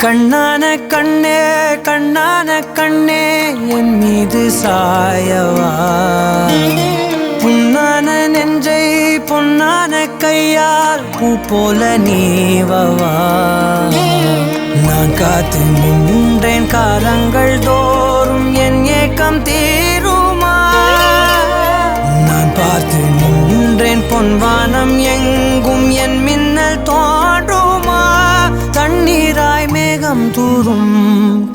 கண்ணான கண்ணே கண்ணான கண்ணே என் மீது சாயவா புண்ணான நெஞ்சை பொன்னான கையால் பூ போல நீவவா நான் காத்து நின்றேன் காலங்கள் தோறும் என் ஏக்கம் தீருமா நான் பார்த்து நின்றேன் பொன்வானம் எங்கும் என் மின்னல் தோன்றுமா தண்ணீராய் மேகம் தூரும்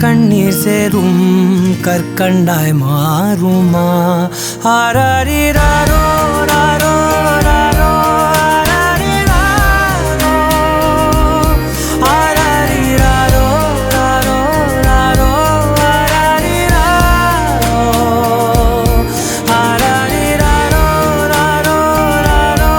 கண்ணீர் சேரும் கற்கண்டாய் மாறுமா ஆராரிராரோ ராரோ ராரோ ஆராரிராரோ ராரோ ராரோ ஆராரிராரோ ராரோ ராரோ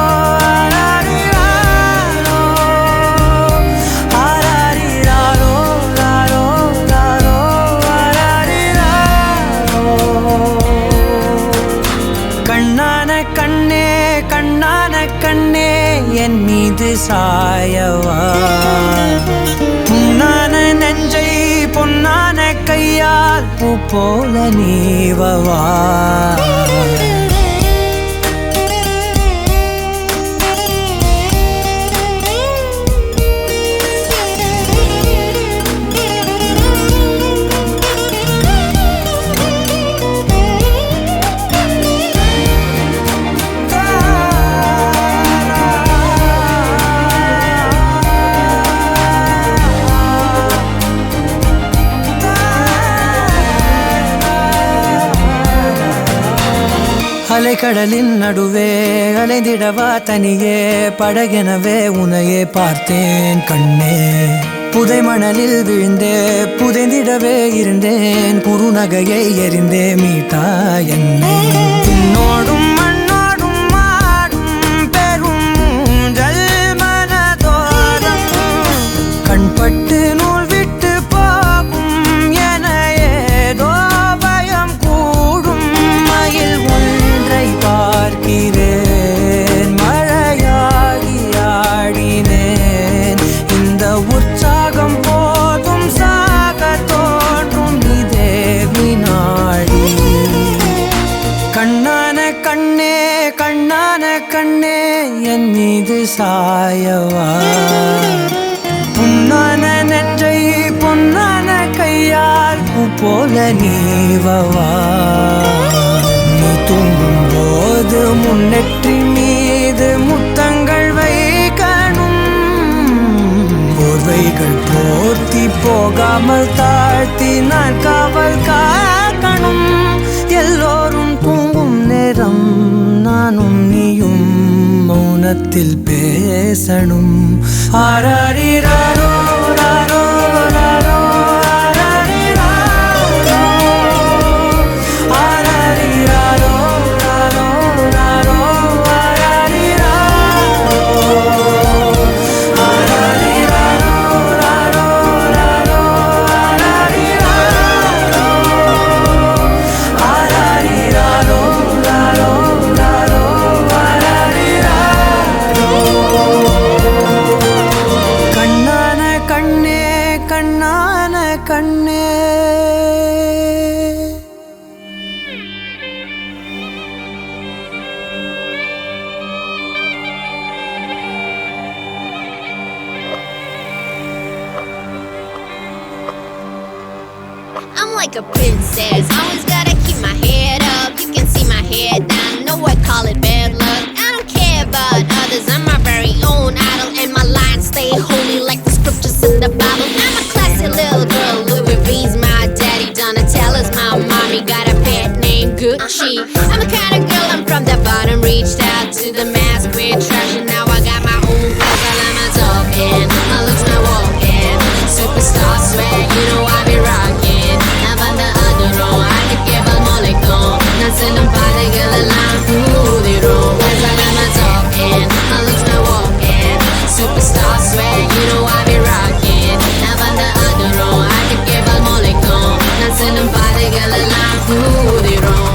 கண்ணான கண்ணே கண்ணான கண்ணே என் மீது சாயவா புண்ணான நெஞ்சை பொன்னான கையால் பூ போல நீவவா அலைக்கடலின் நடுவே அலைந்திடவா தனியே படகெனவே உனையே பார்த்தேன் கண்ணே புதை மணலில் விழுந்தே புதைந்திடவே இருந்தேன் குறுநகையை எறிந்தே மீட்டா என்னை உன்னோடும் மண்ணோடும் மாடும் பெரும் ஊஞ்சல் மனதோரம் கண்பட்டு நூல் விட்டு போகும் என ஏதோ பயம் கூடும் மயில் பார்க்கிறேன் மழையாகி ஆடினேன் இந்த உற்சாகம் போதும் சாக தோன்றும் இதே வினாடி கண்ணான கண்ணே கண்ணான கண்ணே என் மீது சாயவா புண்ணான நெஞ்சை பொன்னான கையால் பூ போல நீவவா தூங்கும் போது முன்னெற்றி மீது முத்தங்கள் வைக்கணும் போர்வைகள் போர்த்தி போகாமல் தாழ்த்தி நான் காவல் காக்கணும் எல்லோரும் தூங்கும் நேரம் நானும் நீயும் மௌனத்தில் பேசணும் ஆராரிராரோ ராரோ ராரோ கண்ணான கண்ணே I'm like a princess, always gotta keep my head up. You can see my head down, know I call it bad luck. I don't care about others, I'm my very own idol. And my lines stay holy like the scriptures in the Bible. I'm a classy little girl, Louis V's my daddy, Donatella's my mommy, got a pet named Gucci. I'm the kind of girl, I'm from the bottom, reached out to the mass, quit trash, and now I got my own place. While I'm talking, my looks my walking, superstar swag, you know I be rocking. I'm on the other row, I could give a molecule, dancing on body, girl, alarm, through the room. While I'm talking, my looks my walking, superstar swag, you know I be rocking. I'm on the other row, I could give a molecule, dancing on body, girl, alarm, through the room.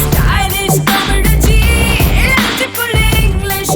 Stylish, comedy, English,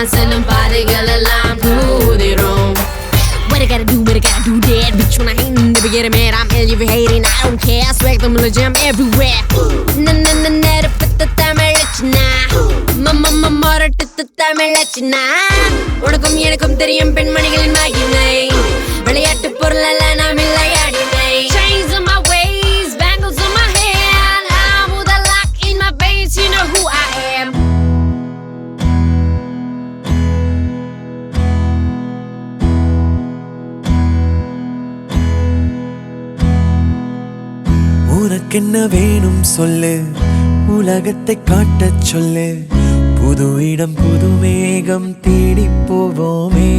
நான் செல்லும் பாதைகள் எல்லாம் தூதிரும். What I gotta do, what I gotta do that. Bitch, when I ain't never get a man, I'm hell, you hating, I don't care. I swag them, jam everywhere. Na na na na, put the தமிழச்சினா மொரட்டு தமிழச்சினா. உனக்கும் எனக்கும் தெரியும் பெண்மணிகளின் மகிமை. விளையாட்டு பொருள் அல்ல நாம் விளையாடினை. Chains on my waist, bangles on my hand. I'm with a lock in my veins, you know who I am. உனக்கென்ன வேணும் சொல்லு, உலகத்தை காட்டச் சொல்லு. புது இடம் புது மேகம் தேடி போவோமே.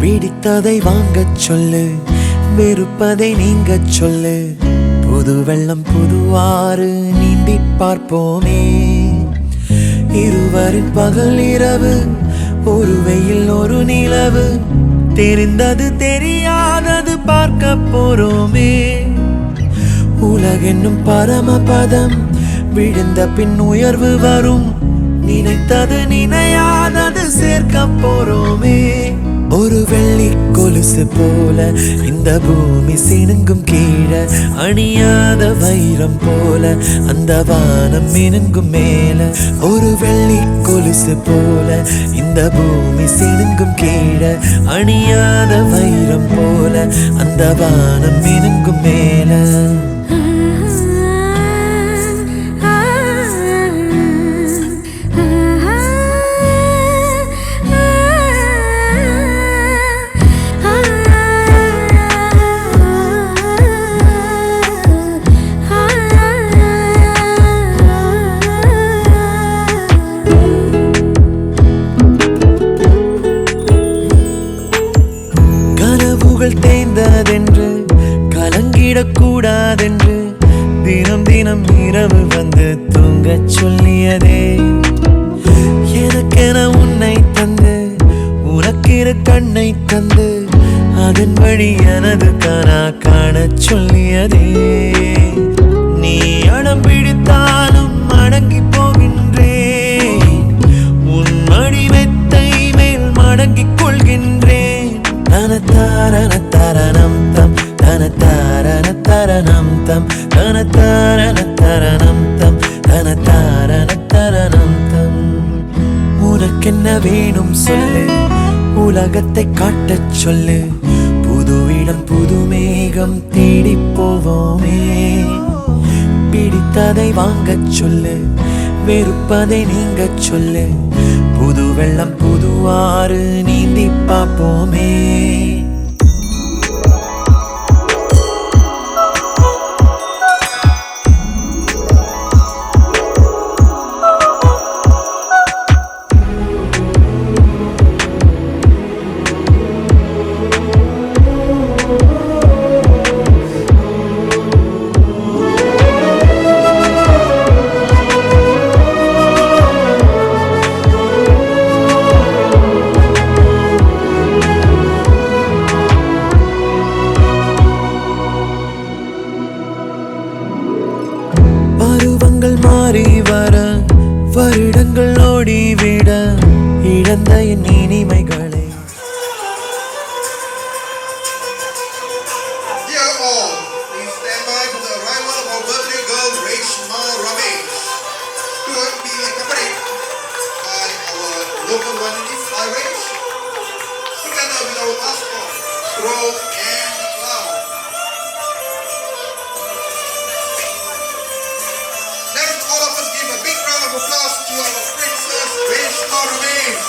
பிடித்ததை வாங்கச் சொல்லு, வெறுப்பதை நீங்கச் சொல்லு. புது வெள்ளம் புது ஆறு நீந்தி பார்ப்போமே. இருவரின் பகல் இரவு, ஒரு வெயில் ஒரு நிலவு. தெரிந்தது தெரியாதது பார்க்க போறோமே. உலகென்னும் பரமபதம், விழுந்த பின் உயர்வு வரும். நினைத்தது நினையாதது சேர்க்க போறோமே. ஒரு வெள்ளி கொலுசு போல இந்த பூமி சினுங்கும் கீழே. அணியாத வைரம் போல அந்த வானம் மினுங்கும் மேல. ஒரு வெள்ளி கொலுசு போல இந்த பூமி சினுங்கும் கீழே. அணியாத வைரம் போல அந்த வானம் மினுங்கும் மேல. தேய்ந்ததென்று கலங்கிடக்கூடாதென்று தினம் தினம் இரவு வந்து தூங்கச் சொல்லியதே. எனக்கென உன்னை தந்து உனக்கிரு கண்ணை தந்து அதன் வழி எனது கனா காணச் சொல்லியதே. நீ அடம் பிடித்தாலும் அடங்கி போகின்றேன். உன் மடி மெத்தை மேல் மடங்கிக் கொள்கின்றேன். தனத்தாரணம் தம் தனத்தாரணம் தம் தனத்தாரணம் தம் தனத்தாரணம் தம். உனக்கென்ன வேணும் சொல்லு, உலகத்தை காட்டச் சொல்லு. புது இடம் புது மேகம் தேடி போவோமே. பிடித்ததை வாங்கச் சொல்லு, வெறுப்பதை நீங்கச் சொல்லு. புது வெள்ளம் புது ஆறு நீந்தி பார்ப்போமே. மாறி வர வருடங்கள் ஓடிவிட இழந்த என் இனிமைகளை. Dear all, please stand by for the arrival of our birthday girl Reshma Ramesh, who will be accompanied by our local violinist Irish, together with our mascot Crow and Clown. Let's all of us give a big round of applause to our princess Reshma Ramesh.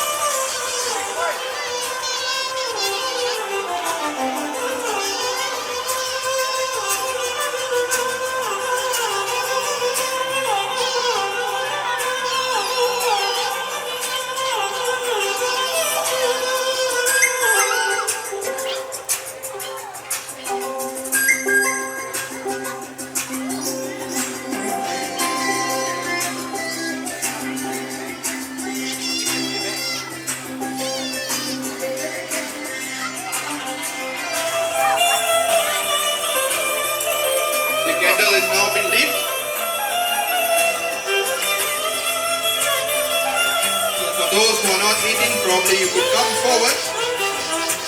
not meeting, probably you could come forward.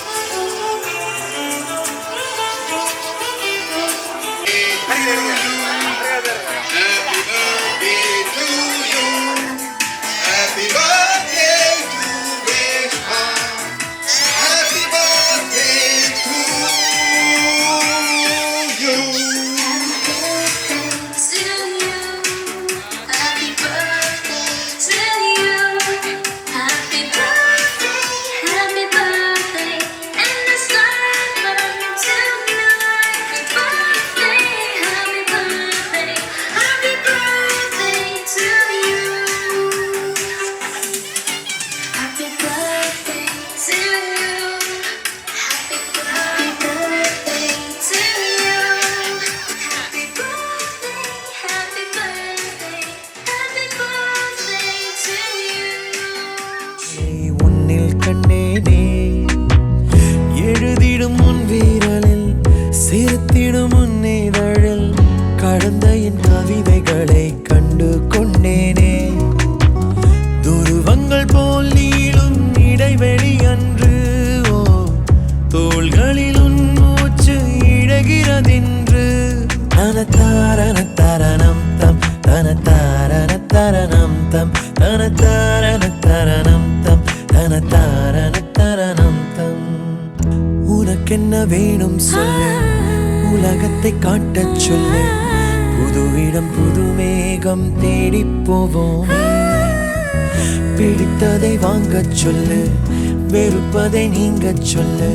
Happy birthday to you. Happy birthday to Reshma. Happy birthday to you. Happy birthday to you. Happy birthday, and the sun burns tonight. Happy birthday to you. Happy birthday to you. Happy birthday to you. Happy birthday to you. உன்னில் கண்டேனே எழுதிடும் உன் வீரலில் சேர்த்திடும் உன் இதழில் கடந்த என் கவிதைகளை கண்டு கொண்டேனே துருவங்கள் போல் நீளும் இடைவெளி அன்று ஓ தோள்களில் உன் மூச்சு இழகிறதென்று தனத்தாரண தரணம் தம் தனத்தாரண தரணம் தம் தனத்தாரண தரணம் தம் தனத்தாரண தரணம் தம் உனக்கென்ன வேணும் சொல்லு உலகத்தை காட்டச் சொல்லு புது இடம் புது மேகம் தேடி போவோமே பிடித்ததை வாங்கச் சொல்லு வெறுப்பதை நீங்கச் சொல்லு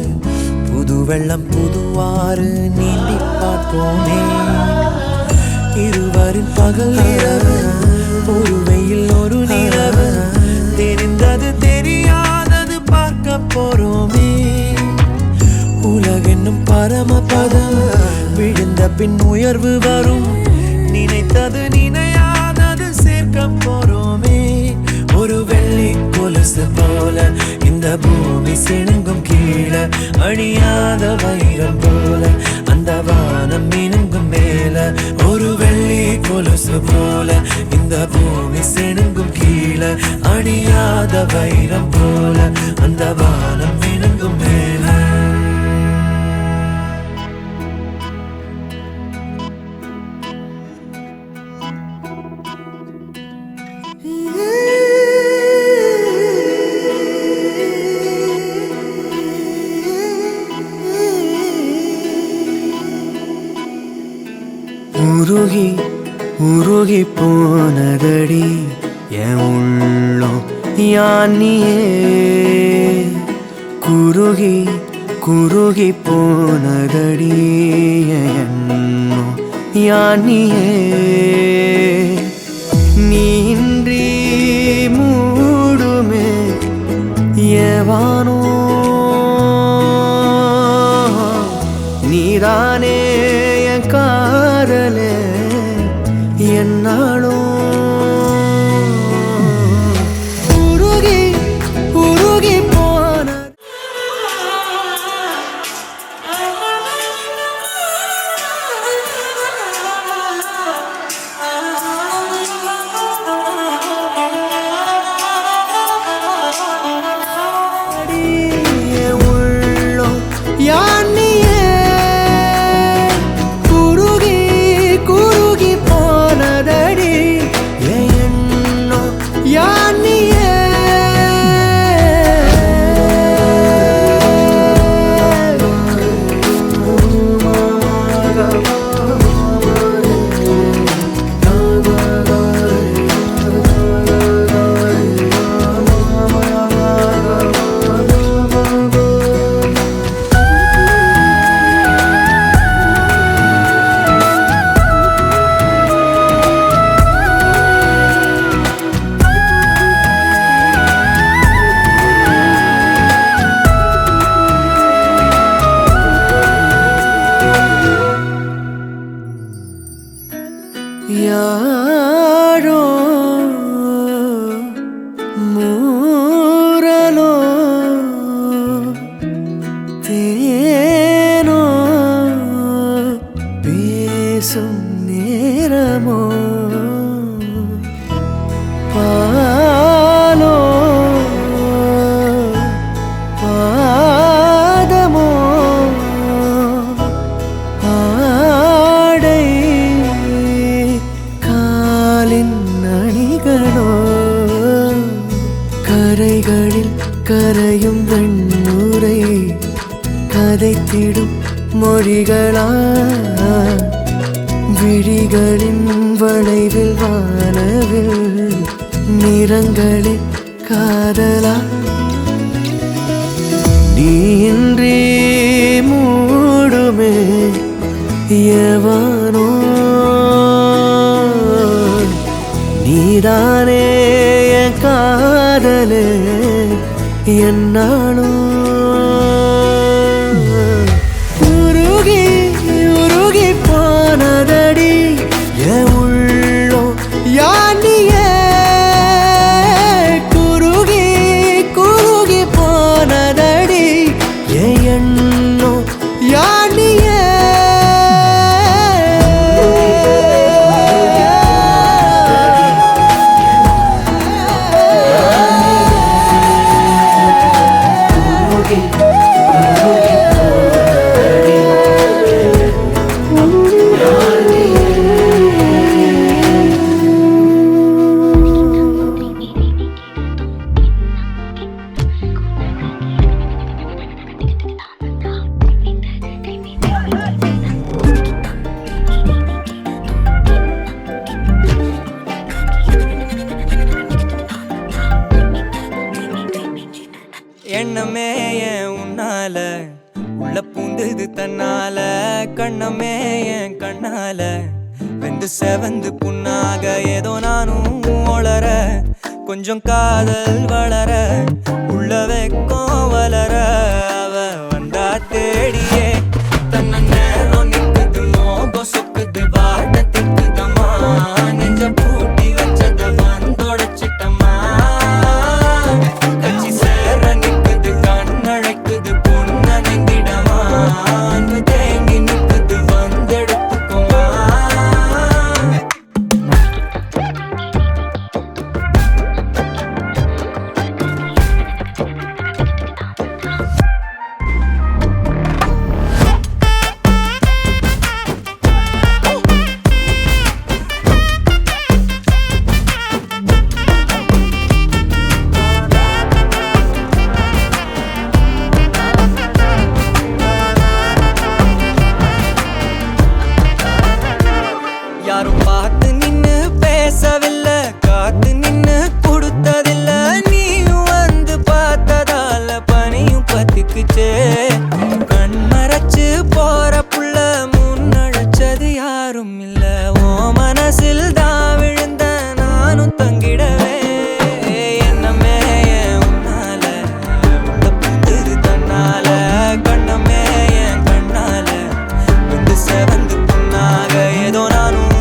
புது வெள்ளம் புதுவாறு நீந்தி பார்ப்போமே இருவரின் பகல் இரவு ஒரு வெயில் ஒரு நிலவு தெரிந்தது தெரியாதது பார்க்க போறோமே உலகென்னும் பரமபதம் விழுந்த பின் உயர்வு வரும் நினைத்தது நினையாதது சேர்க்க போறோமே ஒரு வெள்ளி கொலுசு போல இந்த பூமி சிணுங்கும் கீழே அழியாத வைரம் போல அந்த வானம் மினுங்கும் மேல ஒரு வெள்ளி கொலுசு போல இந்த பூமி சிணுங்கும் கீழே அழியாத வைரம் போல அந்த வானம் மினுங்கும் மேல உருகி உருகி போனதடி என் உள்ளம் யானியே குருகி குருகி போனதடி என் எண்ணம் யானியே நீன்றி மூடுமே ஏவானோ நீதானே என் காதலே என்னாலும் உருகி உருகி போன உள்ளம் யானியே குருகி குருகி போனதடி எண்ணம் யானியே யாரோ மூரலோ தேனோ பேசும் நேரமோ பாலோ கரையும் வெண்ணுரை கதைத்திடும் மொழிகளா விழிகளின் வளைவில் வானவில் நிறங்களில் காதலா நீ இன்றி மூடுமே எவனோ நீதானே என் காதலே என்னாலும் உருகி உருகி போனதடி என் உள்ளோ யானியே குருகி குருகி போனதடி என் எண்ணோ யானியே எண்ணமே ஏன் உன்னால உள்ள பூந்தது தன்னால கண்ணமே என் கண்ணால வெந்து செவந்து புண்ணாக ஏதோ நானும் ஒளர கொஞ்சம் காதல் வளர உள்ள வெக்கம் வளர அவ வந்தா தேடியே தன்ன நேரம் நிக்குது மோகம் சொக்குது வாட்ட திக்குதம்மா நெஞ்ச பூட்டி வச்சத வந்தொடச்சிட்டம்மா கட்சி சேர நிக்குது கண்ணழைக்குது பொண்ண நெங்கிடமா அன்பு தேங்கி நிக்குது வந்தெடுத்துக்குமா யாரும் பார்த்து நின்னு பேசவில்லை காத்து நின்னு கொடுத்ததில்ல நீயும் வந்து பார்த்ததால பனியும் பத்திக்குச்சே கண் மறைச்சு போற புள்ள முன்னழைச்சது யாரும் இல்ல ஓ மனசில் தான் விழுந்த நானும் தங்கிடவே என்னமே என் உன்னால உள்ள புந்தது தன்னால கண்ணமே என் கண்ணால வந்து செவந்து புண்ணாக ஏதோ நானும்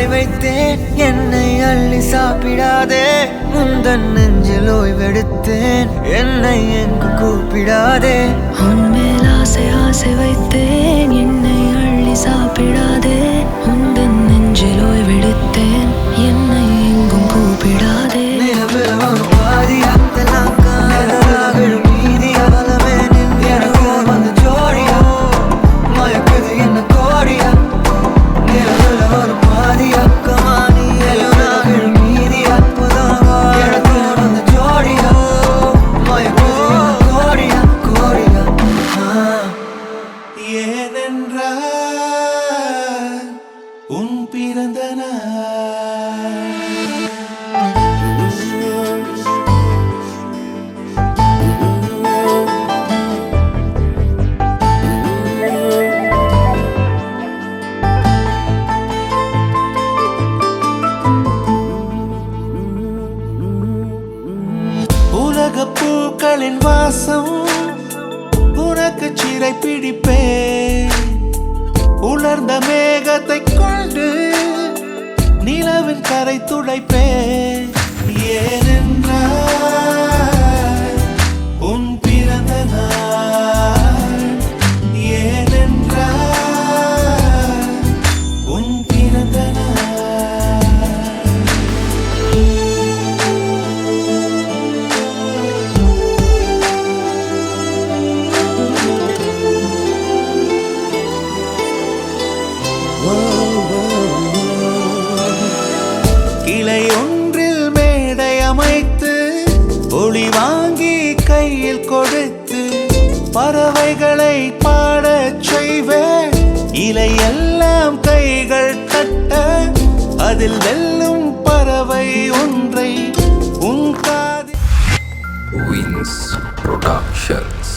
ஆசை வைத்தேன் என்னை அள்ளி சாப்பிடாதே முந்தன் நெஞ்சில் ஓய்வெடுத்தேன் என்னை எங்கு கூப்பிடாதே உன்மேல் ஆசை ஆசை வைத்தேன் என்னை அள்ளி சாப்பிடாதே உந்தன் நெஞ்சில் ஓய்வெடுத்தேன் என்னை எங்கும் கூப்பிடாதே நிலவில் ஒரு பாதியா தெல்லாம் காதலாகிடும் மீதியா பலமே நின்று வந்து ஜோடியா மயக்குது என்ன கோடியா நிலவில் ஒரு பாதியா கமானி எலுனாகிடும் மீதியா புதாவா எனக்கு வந்து ஜோடியா மயக்குது என்ன கோடியா கோடியா ஏனென்றால் உன் பிறந்த நாள் உலகப் பூக்களின் வாசம் உனக்கு சிறை பிடிப்பேன் உலர்ந்த மேகத்தை கொண்டு நிலவின் கரை துடைப்பேன் ஏனென்றால் உன் பிறந்த நாள் ஏனென்றால் உன் பிறந்த நாள் கிளை ஒன்றில் மேடை அமைத்து ஒளி வாங்கி கையில் கொடுத்து பறவைகளை பாடச் செய்வேன் இலையெல்லாம் கைகள் தட்ட அதில் வெல்லும் பறவை ஒன்றை உன் காதில் Wings Productions.